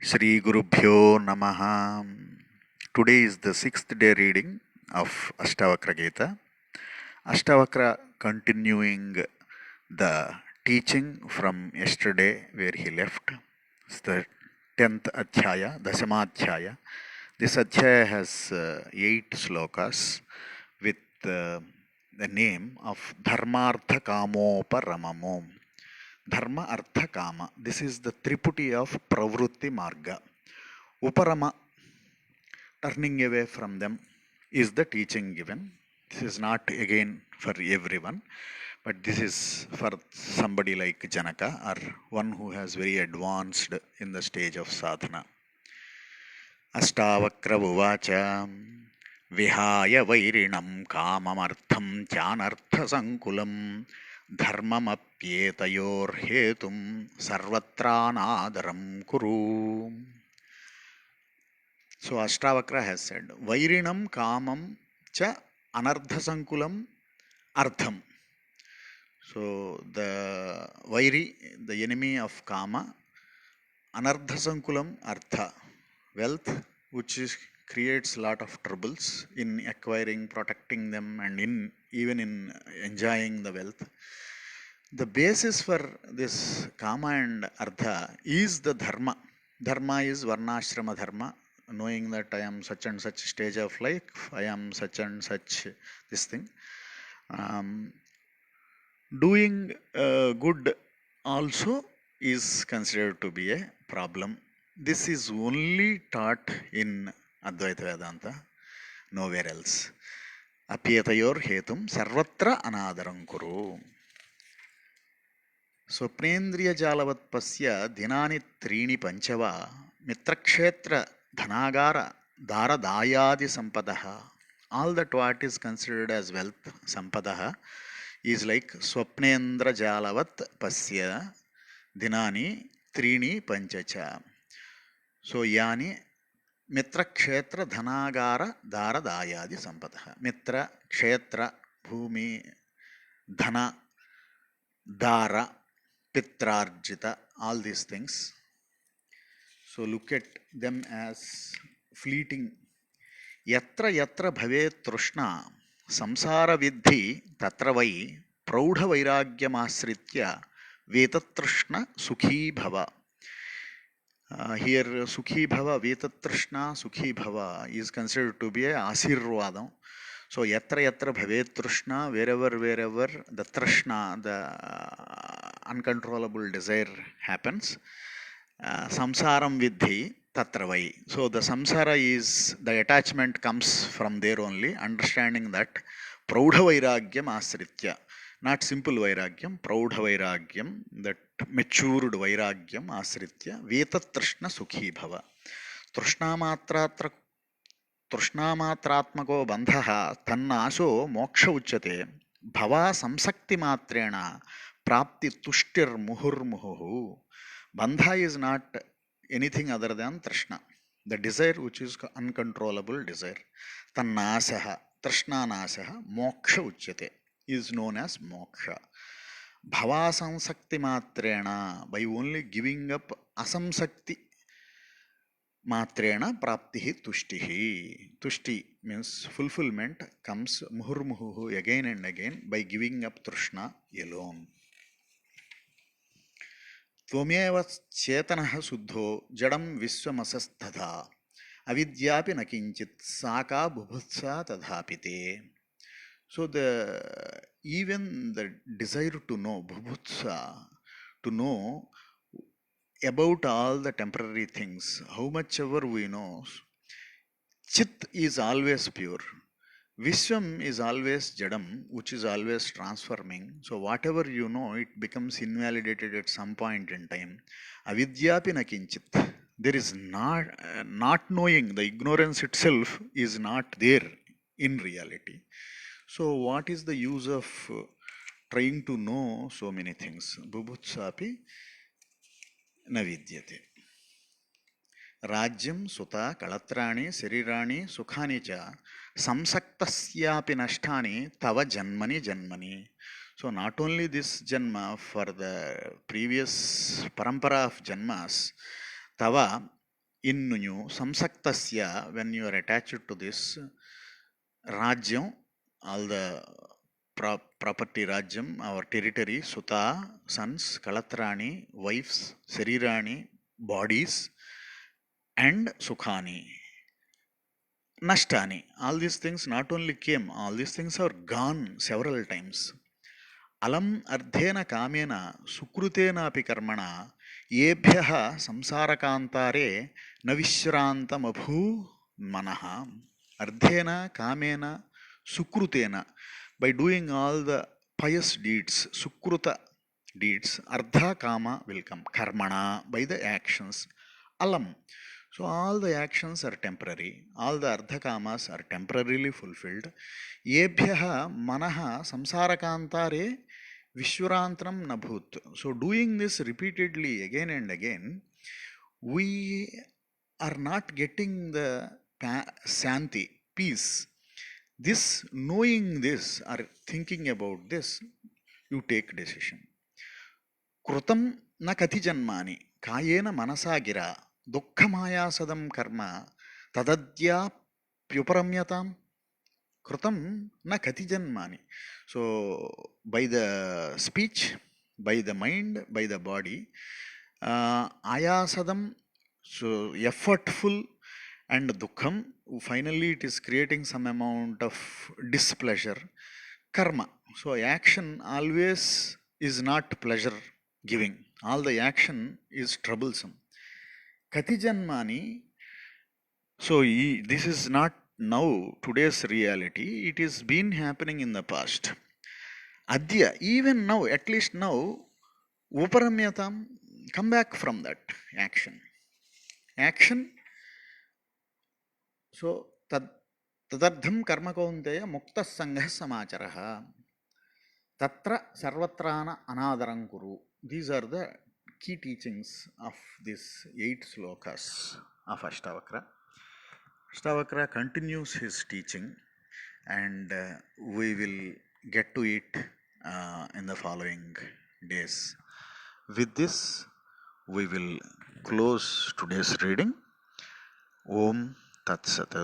Shri Gurubhyo Namaha. Today is the sixth day reading of Ashtavakra Gita. Ashtavakra continuing the teaching from yesterday where he left. It's the 10th Adhyaya, Dasamadhyaya. This Adhyaya has 8 slokas with the name of Dharmartha Kamoparamamo. Dharma, Artha, Kama. This is the Triputi of Pravrutti Marga. Uparama, turning away from them, is the teaching given. This is not again for everyone, but this is for somebody like Janaka or one who has very advanced in the stage of sadhana. Ashtavakra Uvacha Vihaya Vairinam Kamamartham Chanartha Sankulam Dharmamapyetayor Hetum Sarvatrānādaram Kuru. So Ashtavakra has said, Vairinam Kamam Cha Anardha Sankulam Artham. So the Vairi, the enemy of Kama, Anardha Sankulam Artha, wealth, which creates a lot of troubles in acquiring, protecting them, and in even in enjoying the wealth. The basis for this Kama and Artha is the Dharma. Dharma is Varnashrama Dharma, knowing that I am such and such stage of life, I am such and such this thing. Doing good also is considered to be a problem. This is only taught in Advaita Vedanta, nowhere else. Apyetayor hetum sarvatra anadaram kuru. Swapnendriya jalavat pasya dinani trini panchava mitrakshetra dhanagara dara dayadi sampadaha. All that what is considered as wealth, sampadaha, is like Swapnendra jalavat pasya dinani trini panchacha. So yani Mitra Kshetra Dhanagara Dara Dayadi Sampadaha. Mitra, Kshetra, Bhumi, Dhana, Dara, Pitrarjita, all these things. So look at them as fleeting. Yatra yatra bhave trushna samsara vidhi tatra vai praudha vairagyamasritya vetatrushna sukhi bhava. Here Sukhi Bhava, Vetatrishna Sukhi Bhava is considered to be a Asirvadam. So Yatra Yatra Bhavet Trishna, wherever the Trishna, the uncontrollable desire happens, Samsaram Vidhi Tatravai. So the samsara is, the attachment comes from there only, understanding that Praudha Vairagyam Asritya. Not simple Vairagyam, Praudha Vairagyam, that matured Vairagyam Asritya, Vetatrishna Sukhi Bhava. तृष्णामात्रात्मको बन्धः तन्नाशो मोक्ष उच्यते भवा संसक्ति मात्रेण प्राप्ति तुष्टिर्मुहुर्मुहुः. Bandha is not anything other than trishna, the desire which is uncontrollable desire. Tannasaha, trishna nasaha, moksha uchyate, is known as moksha. Bhava samsakti matrena, by only giving up asamsakti matrena praptihi tushtihi. Tushti means fulfillment comes muhurmuhu again and again by giving up trishna alone. त्वमेव चेतनः शुद्धो जडं विश्वमसस्तथा अविद्यापि न किंचित् साका बुभुत्सा तथापि ते. So even the desire to know, bhubhutsa, to know about all the temporary things, how much ever we know, chit is always pure. Vishwam is always Jadam, which is always transforming. So whatever you know, it becomes invalidated at some point in time. Avidyapi na kinchit. There is not knowing, the ignorance itself is not there in reality. So what is the use of trying to know so many things? Bubhutsapi na vidyate. Rajyam, Suta, Kalatrani, Sirirani, Sukhani cha samsaktasyapi nashtani tava janmani janmani. So not only this janma, for the previous parampara of janmas, tava Innunyu samsaktasya, when you are attached to this Rajyam, all the property Rajyam, our territory, Suta, sons, Kalatrani, wives, Sarirani, bodies, and Sukhani, Nashtani. All these things not only came, all these things are gone several times. Alam ardhena kamena sukrutenapi karmana yebhyah samsarakantare navishrantamabu manaha. Ardhena kamena sukrutena, by doing all the pious deeds, sukruta deeds, ardha kama will come, karmana by the actions, alam. So all the actions are temporary, all the ardha kamas are temporarily fulfilled. Yebhyah manaha samsarakantare Vishwarantram Nabhut. So, doing this repeatedly again and again, we are not getting the santi, peace. This, knowing this or thinking about this, you take decision. Krutam na kati janmani, kayena manasa gira, dukkamayasadam karma, tadadya pyuparamyatam. Krutam na kati janmani. So, by the speech, by the mind, by the body, ayasadam, so effortful, and dukkham, finally it is creating some amount of displeasure. Karma, so action always is not pleasure giving, all the action is troublesome. Kati janmani, so this is not now today's reality, it is been happening in the past. Adya, even now, at least now, uparamyatam, come back from that action. Action, so tadardham karma kaunteya mukta sangha samacharaha. Tatra sarvatrana anadaram kuru. These are the key teachings of these 8 slokas of Ashtavakra. Ashtavakra continues his teaching, and we will get to it in the following days. With this, we will close today's reading. Om Tat Sat.